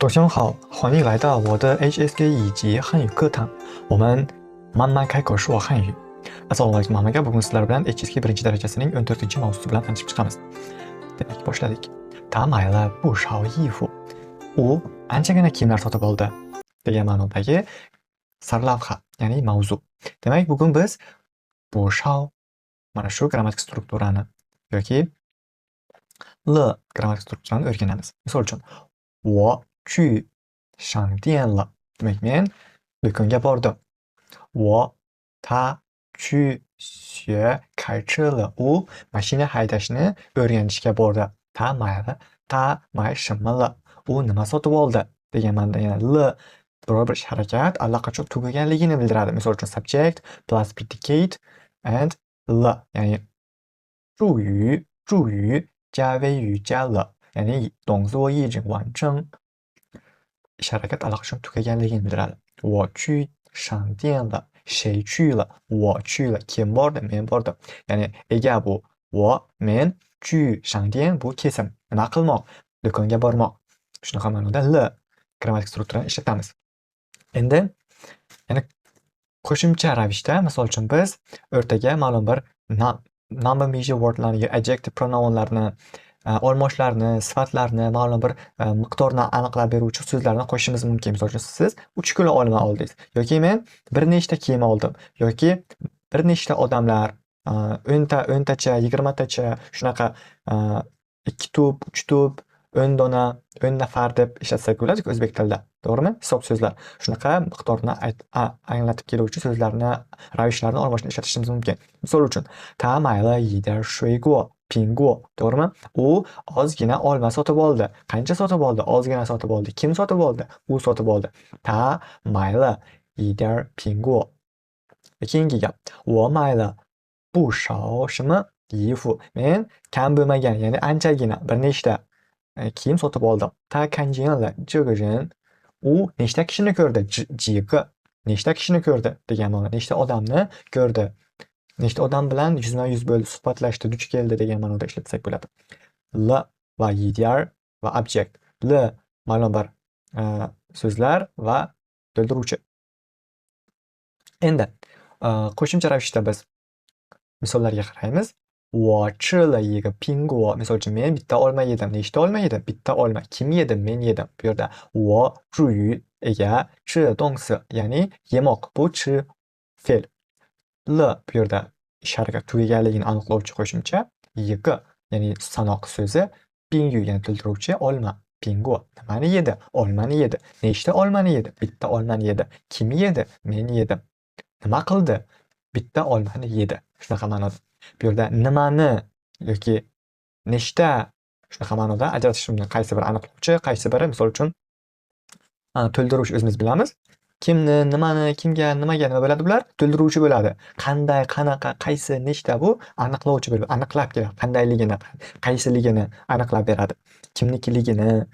同学们好，欢迎来到我的 HSK 以及汉语课堂。我们慢慢开口说汉语。Assalomu alaykum hammaga. Bugun sizlar bilan HSK birinchi darajasining 14-mavzusi bilan tanishib chiqamiz. Demak, boshladik. Ta mayli bu shao yifu. U anchagina kiyimlar sotib oldi degan ma'nodagi sarlavha, ya'ni mavzu. Demak, bugun biz bu shao mana shu grammatik strukturani yoki l grammatik strukturani o'rganamiz. Misol uchun, 我去商店了. Demak, men do'konga bordim. 他去学开车了. U mashina haydashni o'rganishga bordi. Ta买什么了? U nima sotib oldi degan ma'noda, yana l biror bir ish harakat allaqachon tugaganligini bildiradi. Misol uchun subject plus predicate and l, ya'ni 助语加谓语加了, ya'ni 动作已经完成. Ish harakat allaqachon tugaganligini bildiradi. 我去商店了. 谁去了? 我去了. Kim bordi? Men bordim. Ya'ni ega bu 我, men, 去商店bu kesim. Nima qilmoq? Do'konga bormoq. Shunaqa ma'noda l grammatik strukturani ishlatamiz. Endi yana qo'shimcha ravishda, misol uchun biz o'rtaga ma'lum bir number measure wordlarni, adjective pronounlarni, olmoshlarni, sifatlarni, ma'lum bir miqdorni aniqlab beruvchi so'zlarni qo'shishimiz mumkin. Misol uchun, siz 3 kilo olma oldingiz yoki men bir nechta kiyim oldim yoki bir nechta odamlar 10tacha, 20tacha shunaqa 2 tup, 3 tup, 10 dona, 10 nafar deb ishlatsak bo'ladi o'zbek tilida. To'g'rimi? Hisob so'zlar. Shunaqa miqdorni anglatib keluvchi so'zlarni, ravishlarni olmoshni ishlatishimiz mumkin. Misol uchun, 他买了一点水果, 苹果, to'g'rimi? U ozgina olma sotib oldi. Qancha sotib oldi? Ozgina sotib oldi. Kim sotib oldi? U sotib oldi. 他买了一点苹果. Keyingi gap. 我买了不少什么衣服. Men kam bo'lmagan, ya'ni anchagina bir nechta kiyim sotib oldim. 他看见了这个人. U nechta kishini ko'rdi? 几个 nechta kishini ko'rdi degan ma'no. Nechta odamni ko'rdi. Nechta odam bilan yuzma-yuz bo'ldi, suhbatlashdi, duch keldi degan ma'noda ishlatsak bo'ladi. L va yidyar va object. L ma'lum bir so'zlar va to'ldiruvchi. Endi qo'shimcha ravishda biz misollarga qaraymiz. 我吃了一个苹果. Misol uchun, men bitta olma yedim. Nechta olma yedim? Bitta olma. Kim yedi? Men yedim. Bu yerda 我助语 ega, 吃 动词, ya'ni yemoq. Bu 吃 fe'l. L bu yerda ish harakat tugaganligini aniqlovchi qo'shimcha. 一个 ya'ni sanoq so'zi. 宾语 ya'ni to'ldiruvchi. olma. 苹果 nimani yedi? Olmani yedi. Nechta olmani yedi? Bitta olmani yedi. Kim yedi? Men yedim. Nima qildi? Bitta olmani yedi. Shunaqa ma'noda. Bu yerda nimani yoki nechta shunaqa ma'noda ajratish mumkin. Qaysi biri aniqlovchi, qaysi biri misol uchun to'ldiruvchi o'zimiz bilamiz. Kimni, nimani, kimga, nimaga nima bo'ladi bular? To'ldiruvchi bo'ladi. Qanday, qanaqa, qaysi, nechta bu aniqlovchi bo'ladi. Aniqlab keladi. Qandayligini, qaysiligini aniqlab beradi. Kimnikiligini,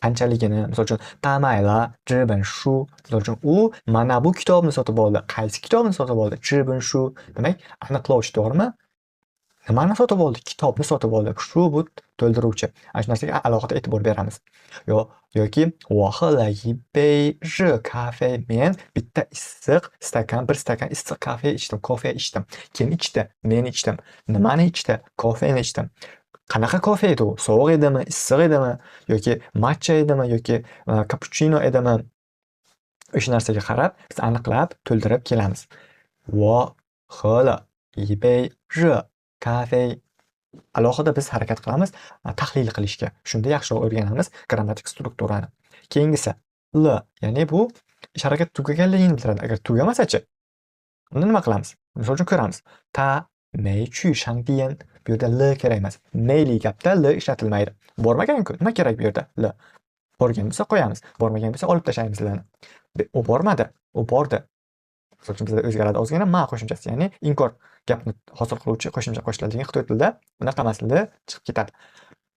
qanchaligini. Misol uchun, 他买了这本书. Misol uchun, u mana bu kitobni sotib oldi. Qaysi kitobni sotib oldi? 这本书. Demak, aniqlovchi, to'g'rimi? Nimani sotib oldi? Kitobni sotib oldi. Shu bu to'ldiruvchi. Ana shu narsaga alohida e'tibor beramiz. Yoki 我喝了一杯热咖啡. Men bitta issiq stakan, bir stakan issiq kafe ichdim, kofe ichdim. Kim ichdi? Men ichdim. Nimani ichdi? Kofeni ichdim. Qanaqa kofe edi u? Sovuq edimi, issiq edimi, yoki matcha edimi, yoki cappuccino edimi? O'sha narsaga qarab biz aniqlab to'ldirib kelamiz. 我喝了一杯热咖啡. Alohida biz harakat qilamiz tahlil qilishga. Shunda yaxshiroq o'rganamiz grammatik strukturani. Keyingisi l, ya'ni bu ish harakat tugaganligini bildiradi. Agar tugamasa-chi, unda nima qilamiz? Misol uchun ko'ramiz. 他没去商店. Bu yerda l kerak emas. Mayli gapda l ishlatilmaydi. Bormagan-ku. Nima kerak bu yerda? L. Borgan bo'lsa qo'yamiz. Bormagan bo'lsa olib tashlaymiz l-ni. U bormadi. U bordi. Misol uchun bizda o'zgaradi ozgina ma qo'shimchasi, ya'ni inkor gapni hosil qiluvchi qo'shimcha qo'shiladigan xitoy tilida bunaqa masala chiqib ketadi.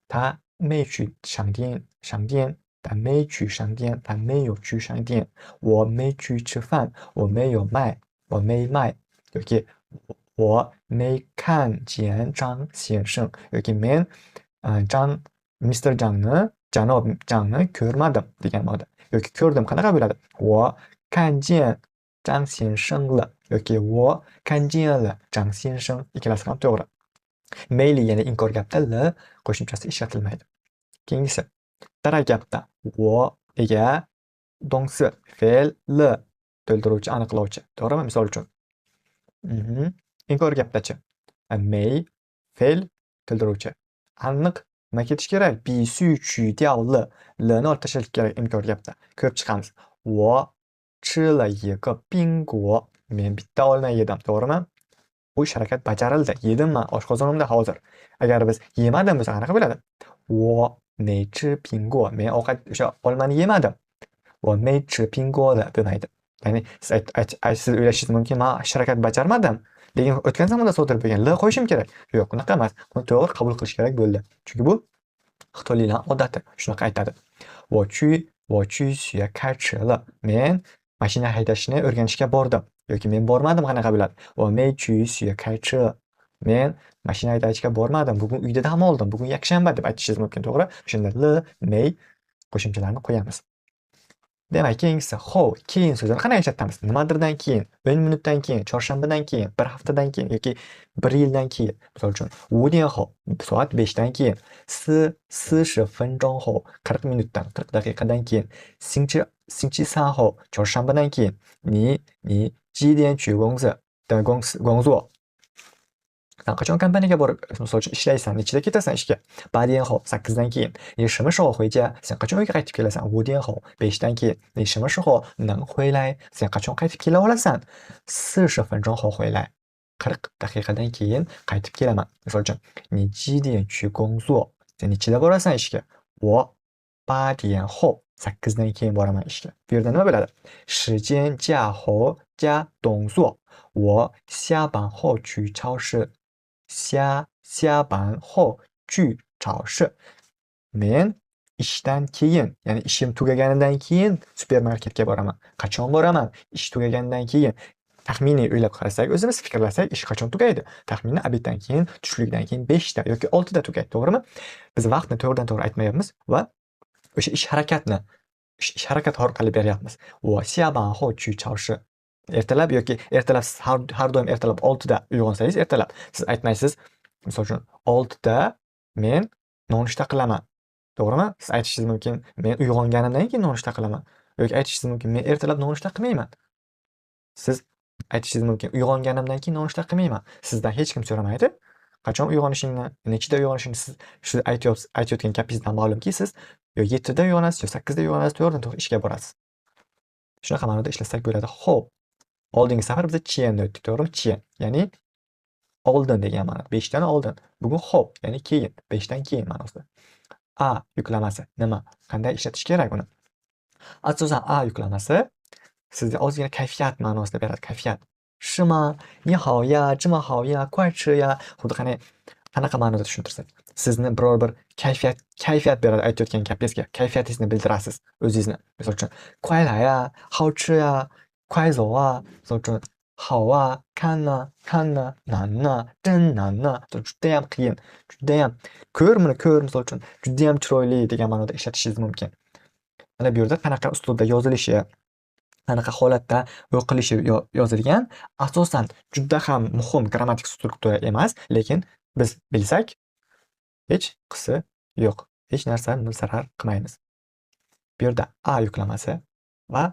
他没去商店, 商店, 他没去商店, 他没有去商店. 我没去吃饭, 我没有卖, 我没卖. yoki 我没看见张先生. yoki men Mr. Jangni janob Jangni ko'rmadim degan ma'noda. Yoki ko'rdim qanaqa bo'ladi? 我看见张先生了 yoki 我看见了张先生 ikkalasi ham to'g'ri. Mayli yana inkor gapda l qo'shimchasi ishlatilmaydi. Keyingisi dara gapda 我 ega dongsi fe'l l to'ldiruvchi aniqlovchi. To'g'rimi? Misol uchun. Inkor gapdachi may fe'l to'ldiruvchi. Aniq nima ketish kerak? 必须去掉了 l ni olib tashlash kerak inkor gapda. Ko'rib chiqamiz. 我吃了一个苹果 men bitta olma yedim. To'g'rimi? Bu ish harakat bajarildi. Yedimmi oshqozonimda hozir. Agar biz yemadim bo'lsa qanaqa bo'ladi? 我没吃苹果 men ovqat o'sha olmani yemadim. 我没吃苹果 bo'lmaydi. Ya'ni siz o'ylashingiz mumkin, men ish harakat bajarmadim. Lekin o'tgan zamonda sodir bo'lgan l qo'yishim kerak. Yo'q, unaqa emas. Buni to'g'ri qabul qilish kerak bo'ldi. Chunki bu xitoyliklar odati shunaqa aytadi. 我去学开车了 men mashina haydashni o'rganishga bordim. Yoki men bormadim qanaqa bo'ladi? 我没去学开车 men mashina haydashga bormadim. Bugun uyda dam oldim. Bugun yakshanba deb aytishingiz mumkin, to'g'ri? Shunda l, may qo'shimchalarni qo'yamiz. Demak, keyingisi keyin so'zini qanday ishlatamiz? Nimadirdan keyin, 10 minutdan keyin, chorshanbadan keyin, bir haftadan keyin yoki bir yildan keyin. Misol uchun, 5点后 soat 5 dan keyin, 40分钟后 40 minutdan, 40 daqiqadan keyin, 星期三后 chorshanbadan keyin, 你几点去公司的工作 Sen qachon kompaniyaga borib, misol uchun ishlaysan, nechida ketasan ishga? 8点后 8 dan keyin. 你什么时候回家? Sen qachon uyga qaytib kelasan? 5点后 5 dan keyin. 你什么时候能回来? Sen qachon qaytib kela olasan? 40分钟后回来. 40 daqiqadan keyin qaytib kelaman. Misol uchun, 你几点去工作? Sen nechida borasan ishga? 我8点后 8 dan keyin boraman ishga. Bu yerda nima bo'ladi? 时间假后加动作。我下班后去超市。下班后去超市. Men ishdan keyin, ya'ni ishim tugaganidan keyin supermarketga boraman. Qachon boraman? Ish tugaganidan keyin. Taxminiy o'ylab qarasak, o'zimiz fikrlasak, ish qachon tugaydi? Taxminiy obeddan keyin, tushlikdan keyin 5 da yoki 6 da tugaydi, to'g'rimi? Biz vaqtni to'g'ridan-to'g'ri aytmayapmiz va o'sha ish harakat orqali beryapmiz. 我下班后去超市. Ertalab yoki ertalab siz har doim ertalab 6 da uyg'onsangiz, ertalab siz aytmaysiz, misol uchun 6 da men nonushta qilaman. To'g'rimi? Siz aytishingiz mumkin, men uyg'onganimdan keyin nonushta qilaman. Yoki aytishingiz mumkin, men ertalab nonushta qilmayman. Siz aytishingiz mumkin, uyg'onganimdan keyin nonushta qilmayman. Sizdan hech kim so'ramaydi. Qachon uyg'onishingni, nechida uyg'onishingni siz shu aytayotgan gapingizdan ma'lumki, siz yo 7 da uyg'onasiz, yo 8 da uyg'onasiz, to'g'ridan-to'g'ri ishga borasiz. Shunaqa ma'noda ishlasak bo'ladi. Xo'p. Oldingi safar biz chienni o'tdik, to'g'rimi? Chien, ya'ni oldin degan ma'noda. 5 dan oldin. Bugun xo'p, ya'ni keyin, 5 dan keyin ma'nosida. A yuklamasi nima? Qanday ishlatish kerak uni? Asosan A yuklamasi sizga ozgina kayfiyat ma'nosida beradi, kayfiyat. 是吗? 你好呀, 这么好呀, 快吃呀. Xuddi qanaqa ma'noda tushuntirsak. Sizni biror bir kayfiyat beradi aytayotgan gapingizga. Kayfiyatingizni bildirasiz o'zingizni. Misol uchun, 快来呀, 好吃呀, 快走啊. Misol uchun, 好啊, 看呐, 难呐, 真难呐. Judayam qiyin, judayam ko'r, misol uchun, judayam chiroyli degan ma'noda ishlatishingiz mumkin. Mana bu yerda qanaqa uslubda yozilishi, qanaqa holatda o'qilishi yozilgan, asosan juda ham muhim grammatik struktura emas, lekin biz bilsak hech qisi yo'q. Hech narsani zarar qilmaymiz. Bu yerda A yuklamasi va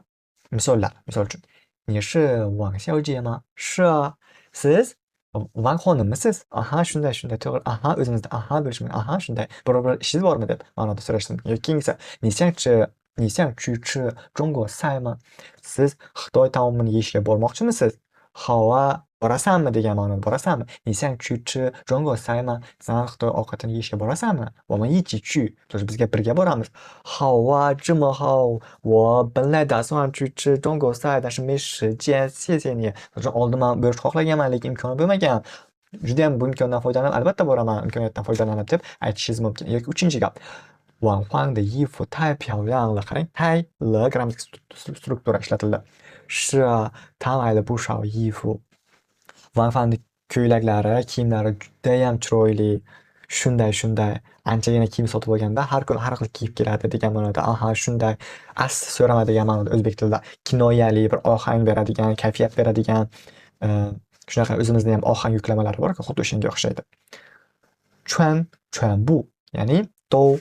misollar. Misol uchun, 你是王小姐吗? 是啊. Siz Van xonimisiz? Aha, shunday, to'g'ri. Aha, o'zimizda aha bo'lishi mumkin. Aha, shunday. Biror ishingiz bormi deb ma'noda so'rashdim. Yoki keyingisi, 你想去吃中国菜吗? Siz Xitoy taomini yeyishga bormoqchimisiz? 好啊, borasanmi degan ma'noda borasanmi? 你想去吃中国菜吗? Sen Xitoy ovqatini yeyishga borasanmi? 我们一起去. Bizga birga boramiz. 好啊，这么好，我本来打算去吃中国菜，但是没时间，谢谢你. Oldinman borish xohlaganman, lekin imkoni bo'lmagan. Judayam bu imkondan foydalanib, albatta boraman, imkoniyatdan foydalanib deb aytishingiz mumkin. Yoki uchinchi gap. 婉焕的衣服太漂亮了. Qarang, 太了 grammatik struktura ishlatildi. 是啊，他买了不少衣服. Van Fanning ko'ylaklari, kiyimlari judayam chiroyli. Shunday. anchagina kiyim sotib olganda har kuni har xil kiyib keladi degan ma'noda. Aha, shunday asli so'rama degan ma'noda o'zbek tilida kinoyali bir ohang beradigan, kayfiyat beradigan shunaqa o'zimizda ham ohang yuklamalar bor, xuddi o'shanga o'xshaydi. Chuan, chuan bu, ya'ni dou,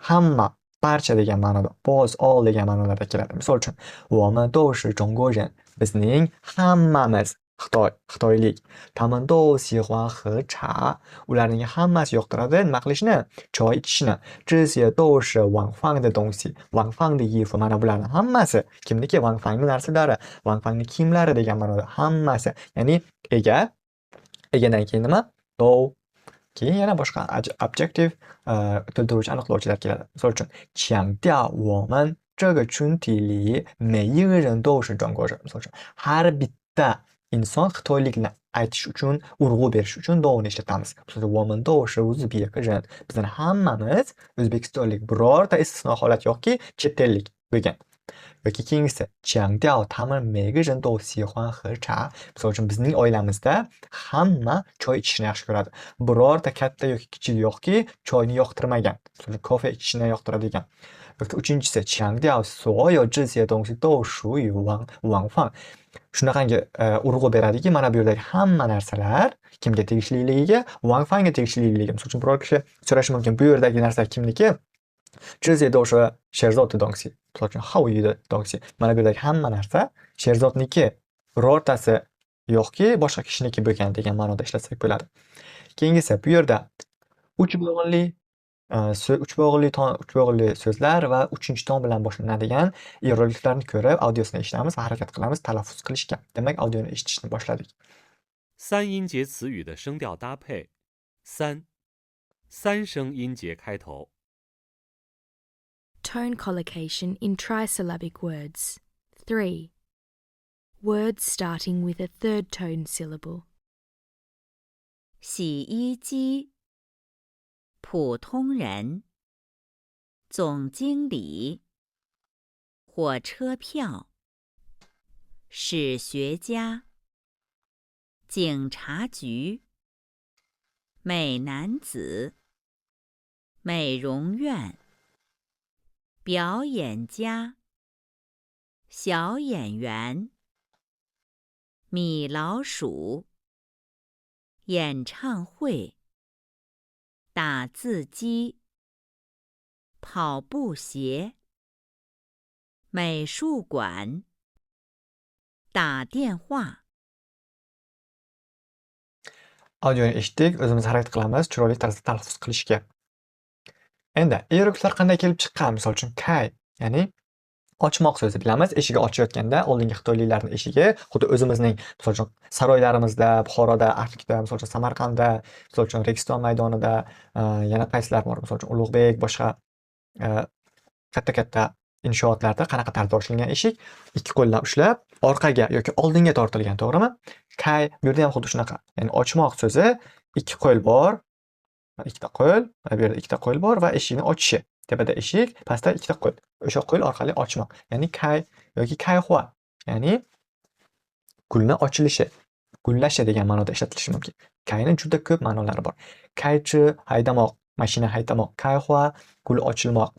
hamma, barcha degan ma'noda, boz, all degan ma'nolarda keladi. Misol uchun, 我们都是中国人, bizning hammamiz Xitoylik. 他们都喜欢喝茶, ularning hammasi yoqtiradi nima qilishni? Choy ichishni. 这些都是王芳的东西, 王芳的衣服, mana bularning hammasi kimniki? Wang Fangning narsalari, Wang Fangning kiyimlari degan ma'noda hammasi. Ya'ni egadan keyin nima? Dou. Keyin yana boshqa objective to'ldiruvchi aniqlovchilar keladi. Misol uchun, 强调我们这个群体里每一个人都是中国人. Misol uchun, har bitta inson xitoylikni aytish uchun, urg'u berish uchun douni ishlatamiz. Misol uchun, 我们都是o'zbek人. Bizning hammamiz o'zbekistonlik, birorta istisno holat yo'qki, chet ellik bo'lgan. Yoki keyingisi, 强调他们每个人都喜欢喝茶. Misol uchun, bizning oilamizda hamma choy ichishni yaxshi ko'radi. Birorta katta yoki kichik yo'qki, choyni yoqtirmagan. Misol uchun, kofe ichishni yoqtiradigan. Yoki uchinchisi, 强调所有这些东西都属于王放. Shunaqangi urg'u beradiki, mana bu yerdagi hamma narsalar kimga tegishliligiga, Wang Fangga tegishliligiga. Misol uchun, biror kishi so'rashi mumkin, bu yerdagi narsalar kimniki? 这些都是 Sherzod 的东西. Misol uchun, Hovli的东西. Mana bu yerdagi hamma narsa Sherzodniki, birortasi yo'qki, boshqa kishiniki bo'lgan degan ma'noda ishlatsak bo'ladi. Keyingisi, bu yerda uch bo'g'inli so'zlar va 3-ton bilan boshlanadigan iyerogliflarni ko'rib, audiosini eshitamiz va harakat qilamiz talaffuz qilishga. Demak, audioni eshitishni boshladik. 三音节词语的声调搭配，三声音节开头。 Tone collocation in trisyllabic words. 3. Words starting with a third tone syllable. 洗衣机，普通人，总经理，火车票，史学家，警察局，美男子，美容院，表演家，小演员，米老鼠，演唱会，打字机，跑步鞋，美术馆，打电话。 Audioni eshitdik, o'zimiz harakat qilamiz chiroyli tarzda talaffuz qilishga. Endi iyerogliflar qanday kelib chiqqan? Misol uchun, kay, ya'ni ochmoq so'zi bilamiz. Eshigi ochayotganda oldingi xitoyliklarning eshigi xuddi o'zimizning, misol uchun, saroylarimizda, Buxoroda, Arkda, misol uchun, Samarqandda, misol uchun, Registon maydonida yana qaysilar bor? Misol uchun, Ulug'bek, boshqa katta-katta inshootlarda qanaqa tarzda ochilgan eshik ikki qo'ldan ushlab, orqaga yoki oldinga tortilgan, to'g'rimi? Kay, bu yerda ham xuddi shunaqa. Ya'ni ochmoq so'zi ikki qo'l bor, ikkita qo'l, mana bu yerda ikkita qo'l bor va eshikni ochishi. Tepada eshik, pastda ikkita qo'l. O'sha qo'l orqali ochmoq. Ya'ni kay yoki kayxua, ya'ni gulni ochilishi, gullashi degan ma'noda ishlatilishi mumkin. Kayning juda ko'p ma'nolari bor. Kaychi haydamoq, mashina haydamoq, kayxua gul ochilmoq,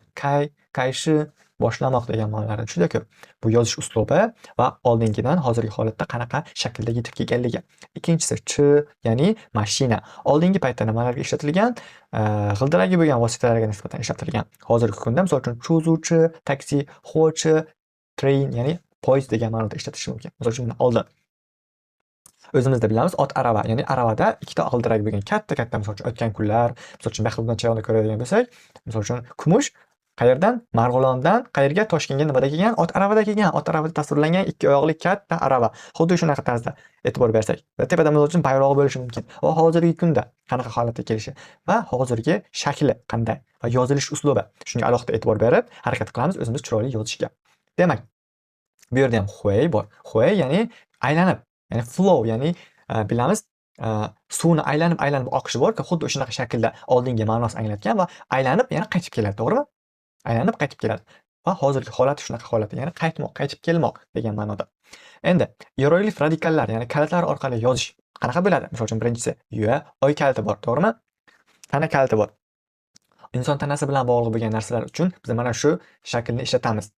kayshi boshlamoq degan ma'nolari juda ko'p. Bu yozish uslubi va oldingidan hozirgi holatda qanaqa shaklda yetib kelganligi. Ikkinchisi chi, ya'ni mashina. Oldingi paytda nimalarga ishlatilgan? G'ildiragi bo'lgan vositalarga nisbatan ishlatilgan. Hozirgi kunda, misol uchun, cho'zuvchi, taksi, xo'chi, train, ya'ni poyezd degan ma'noda ishlatish mumkin. Misol uchun, oldin o'zimizda bilamiz, ot arava, ya'ni aravada ikkita g'ildirak bo'lgan katta-katta, misol uchun, o'tgan kunlar, misol uchun, Baxtlidan chayonda ko'radigan bo'lsak, misol uchun, kumush qayerdan? Marg'ilondan qayerga? Toshkentga nimada kelgan? Ot aravada kelgan. Ot aravada tasvirlangan ikki oyoqli katta arava. Xuddi shunaqa tarzda e'tibor bersak. Va tepada misol uchun bayrog'i bo'lishi mumkin. Va hozirgi kunda qanaqa holatda kelishi va hozirgi shakli qanday va yozilish uslubi. Shunga alohida e'tibor berib, harakat qilamiz o'zimiz chiroyli yozishga. Demak, bu yerda ham huey bor. Huey ya'ni aylanib, ya'ni flow, ya'ni bilamiz, suvni aylanib oqishi bor-ku, xuddi o'shanaqa shaklda oldingi ma'nosi anglatgan va aylanib yana qaytib keladi, to'g'rimi? Aylanib qaytib keladi. Va hozirgi holati shunaqa holat, ya'ni qaytmoq, qaytib kelmoq degan ma'noda. Endi iyeroglif radikallar, ya'ni kalitlar orqali yozish qanaqa bo'ladi? Misol uchun, birinchisi, oy kaliti bor, to'g'rimi? tana kaliti bor. Inson tanasi bilan bog'liq bo'lgan narsalar uchun biz mana shu shaklni ishlatamiz.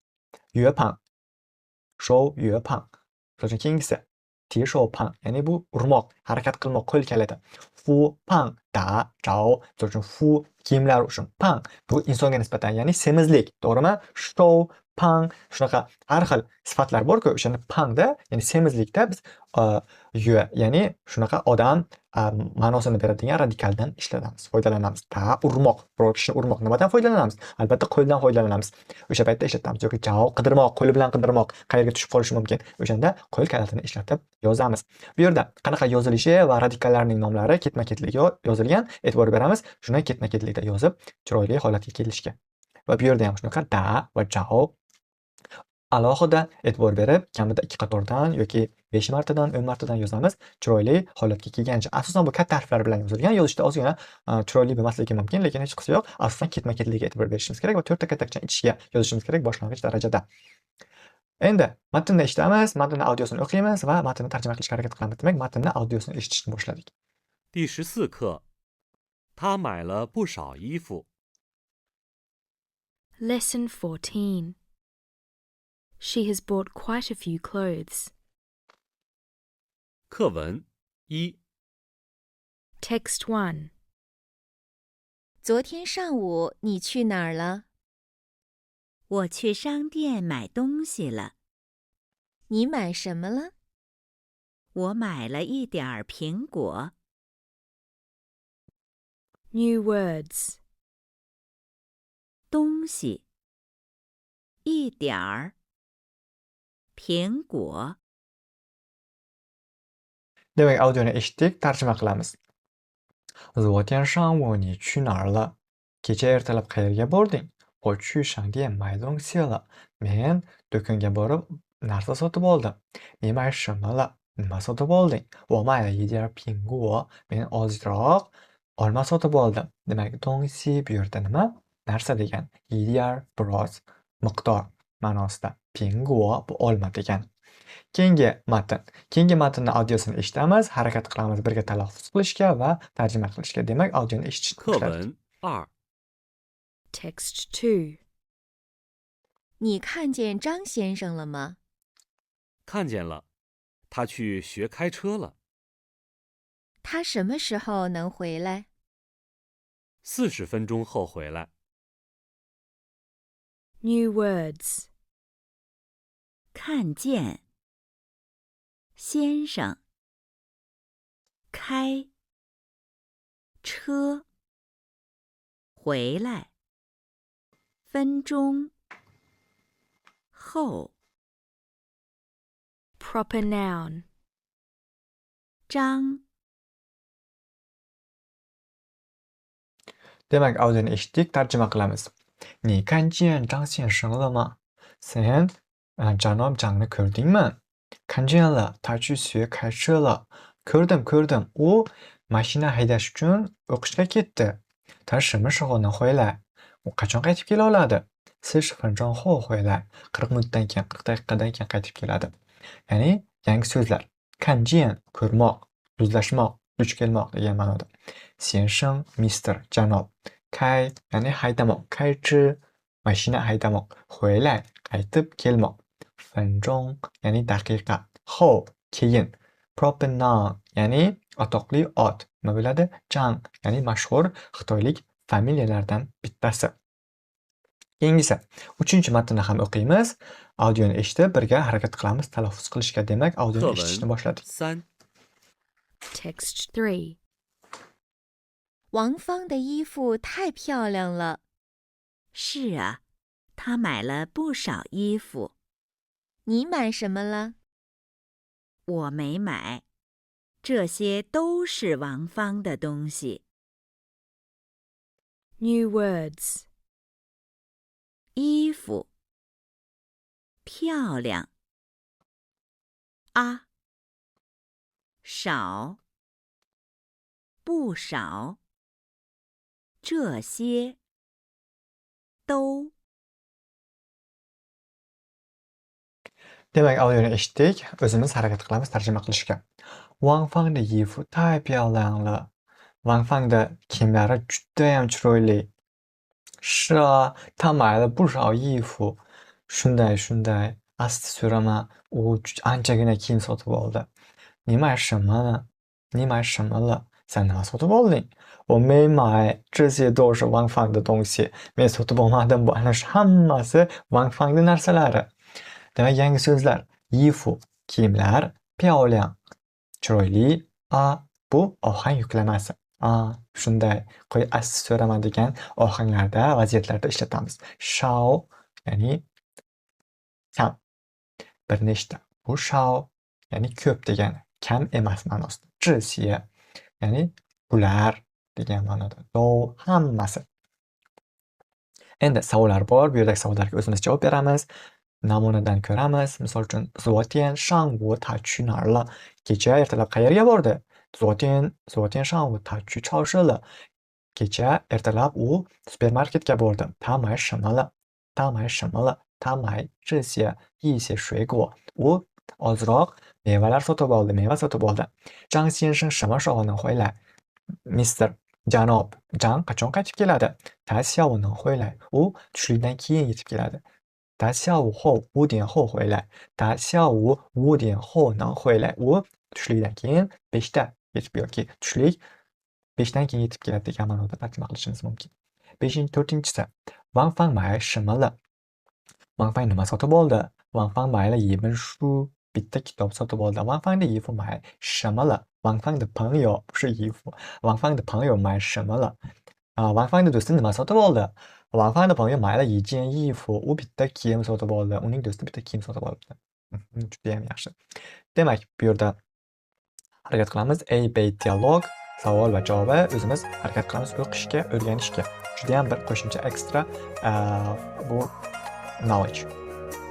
Yue pang, shou yue pang. So'ng keyingisi ti shou pang, ya'ni bu urmoq, harakat qilmoq, qo'l kaliti. Fu pang da zhao, so'ng fu kiyimlar uchun, pang bu insonga nisbatan, ya'ni semizlik, to'g'rimi? Shou pang shunaqa har xil sifatlar bor-ku, o'shani pangda, ya'ni semizlikda biz yue, ya'ni shunaqa odam ma'nosini beradigan radikaldan ishlatamiz, foydalanamiz. Ta urmoq, biror kishini urmoq. Nimadan foydalanamiz? Albatta qo'ldan foydalanamiz. O'sha paytda ishlatamiz. Yoki jao qidirmoq, qo'li bilan qidirmoq, qayerga tushib qolishi mumkin. O'shanda qo'l kalitini ishlatib yozamiz. Bu yerda qanaqa yozilishi va radikallarning nomlari ketma-ketligi yozilgan, e'tibor beramiz. Shuni ketma-ketlikda yozib, chiroyli holatga kelishga. Va bu yerda ham shunaqa da va jao alohida e'tibor berib, kamida 2 qatordan yoki 5 martadan, 10 martadan yozamiz. Chiroyli holatga kelgancha. Asosan bu katta harflar bilan yozilgan. Yozishda ozgina chiroyli bo'lmasligi mumkin, lekin hech qisi yo'q. Asosan ketma-ketligiga e'tibor berishimiz kerak va 4 ta katakchani ichiga yozishimiz kerak boshlang'ich darajada. Endi matnni eshitamiz, matnning audiosini o'qiymiz va matnni tarjima qilishga harakat qilamiz. Demak, matnni audiosini eshitishni boshladik. 第14课，他买了不少衣服。 Lesson 14. She has bought quite a few clothes. 课文一， Text 1. 昨天上午你去哪儿了？我去商店买东西了。你买什么了？我买了一点儿苹果。 New words. 东西，一点儿，苹果。 Demek audioni eshitdik, tarjima qilamiz. 昨天上午你去哪儿了? Kecha ertalab qayerga bording? 我去商店买东西了. Men do'konga borib narsa sotib oldim. 你买什么了? Nima sotib olding? 我买了一点苹果. Men ozroq olma sotib oldim. Demak, 东西 bu yerda nima? Narsa degan. 一点 biroz, miqdor ma'nosida. 苹果 bu olma degan. Keyingi matn. Keyingi matnning audiosini eshitamiz, harakat qilamiz birga talaffuz qilishga va tarjima qilishga. Demak, audioni eshitishni 课 boshladik. 文二， Text 2. 你看见张先生了吗？看见了，他去学开车了。他什么时候能回来？ 40分钟后回来。 New words. 看见，先生，开，车，回来，分钟，后， Proper noun. 张， Demak, audioni eshitdik, tarjima qilamiz. 你看见张先生了吗? Sen janob Jangni ko'rdingmi? 看见了, ta去学开车了. Ko'rdim, ko'rdim. U mashina haydash uchun o'qishga ketdi. Ta 什么时候能回来? U qachon qaytib kela oladi? 40分钟后回来. 40 minutdan keyin, 40 daqiqadan keyin qaytib keladi. Ya'ni yangi so'zlar. 看见 ko'rmoq, yuzlashmoq, duch kelmoq degan ma'noda. 先生 Mr. janob. 开 ya'ni haydamoq, 开车 mashina haydamoq, 回来 qaytib kelmoq. 分钟 ya'ni daqiqa, 后 keyin. Proper noun ya'ni atoqli ot. Nima bo'ladi? Jang ya'ni mashhur xitoylik familiyalardan bittasi. Keyingisi 3-chi matnni ham o'qiymiz. Audioni eshitib birga harakat qilamiz talaffuz qilishga. Demak, 课 audioni 文 eshitishni boshladik. 3， Text 3. 王芳的衣服太漂亮了。是啊，他买了不少衣服。你买什么了？我没买，这些都是王芳的东西。 New words. 衣服，漂亮，啊，少，不少，这些，都。 Demak, audioni eshitdik. O'zimiz harakat qilamiz tarjima qilishga. Wang Fangni yifu tai piaolang le. Wang Fang的kiyimlari judayam chiroyli. 是啊，他买了不少衣服。Shunday, asti so'rama, u anchagina kiyim sotib oldi. 你买什么呢？你买什么了？Sen nima sotib olding? 我没买，这些都是Wang Fang的东西。Men sotib olmadim, bu ana shu hammasi Wang Fangning narsalari. Demak, yangi so'zlar: 衣服 kiyimlar, 漂亮 chiroyli, bu ohang yuklamasi. Shunday. Asti so'rama degan ohanglarda, vaziyatlarda ishlatamiz. Shao ya'ni kam, bir nechta. Bu shao ya'ni ko'p degani, kam emas ma'nosida. 这些 ya'ni bular degan ma'noda. Do hammasi. Endi savollar bor. Bu yerdagi savollarga o'zimiz javob beramiz. Namunadan ko'ramiz. Misol uchun, 昨天上午他去哪儿了? Kecha ertalab qayerga bordi? 昨天上午他去超市了. Kecha ertalab u supermarketga bordi. 他买什么了? 他买这些一些水果. U ozroq mevalar sotib oldi, meva sotib oldi. 张先生什么时候能回来? Mr. Janob, Jang qachon qaytib keladi? 他下午能回来. U tushlikdan keyin yetib keladi. 他下午后5点后回来. 他下午5点后能回来. U tushlikdan keyin 5da yetib yoki tushlik 5dan keyin yetib keladi degan ma'noda tarjima qilishimiz mumkin. 4-si. Wang Fang 买什么了? Wang Fang nima sotib oldi? Wang Fang 买了一本书, bitta kitob sotib oldi. Wang Fang 的衣服买什么了? Wang Fang 的朋友不是衣服. Wang Fang 的朋友买什么了? Wang Fang 的do'sti nima sotib oldi? Wang Fang 的朋友买了一件衣服. U bitta kiyim sotib oldi. Uning do'sti bitta kiyim sotib olibdi. Judayam yaxshi. Demak, bu yerda harakat qilamiz. A, B dialog, savol va javobi o'zimiz harakat qilamiz o'qishga, o'rganishga. Judayam bir qo'shimcha ekstra bu knowledge.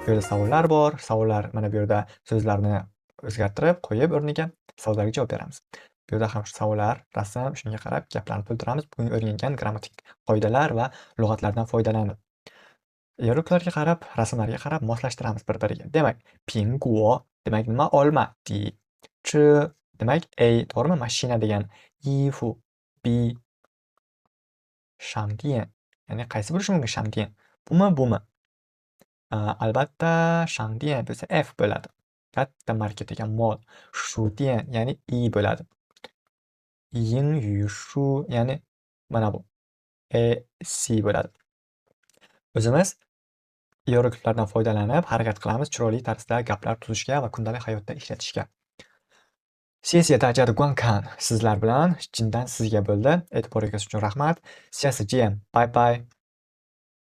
Bu yerda savollar bor. Savollar mana bu yerda so'zlarni o'zgartirib qo'yib o'rniga savollarga javob beramiz. Bu yerda ham savollar, rasm, shunga qarab gaplarni to'ldiramiz. Bugun o'rgangan grammatik qoidalar va lug'atlardan foydalanib. Yorliqlarga qarab, rasmlarga qarab moslashtiramiz bir-biriga. Demak, 苹果 demak nima? Olma. Di. Ch demak A, to'g'rimi? Mashina degan. 衣服 B. 商店 ya'ni qaysi bo'lishi mumkin? 商店 bumi? Albatta 商店 bo'lsa F bo'ladi. Katta market degan mall. 书店 ya'ni E bo'ladi. 英语书 ya'ni mana bu C bo'ladi. O'zimiz hierogliflardan foydalanib harakat qilamiz chiroyli tarzda gaplar tuzishga va kundalik hayotda ishlatishga. 谢谢大家的观看. Sizlar bilan chindan sizga bo'ldi. E'tiboringiz uchun rahmat. 下次见. Bye bye.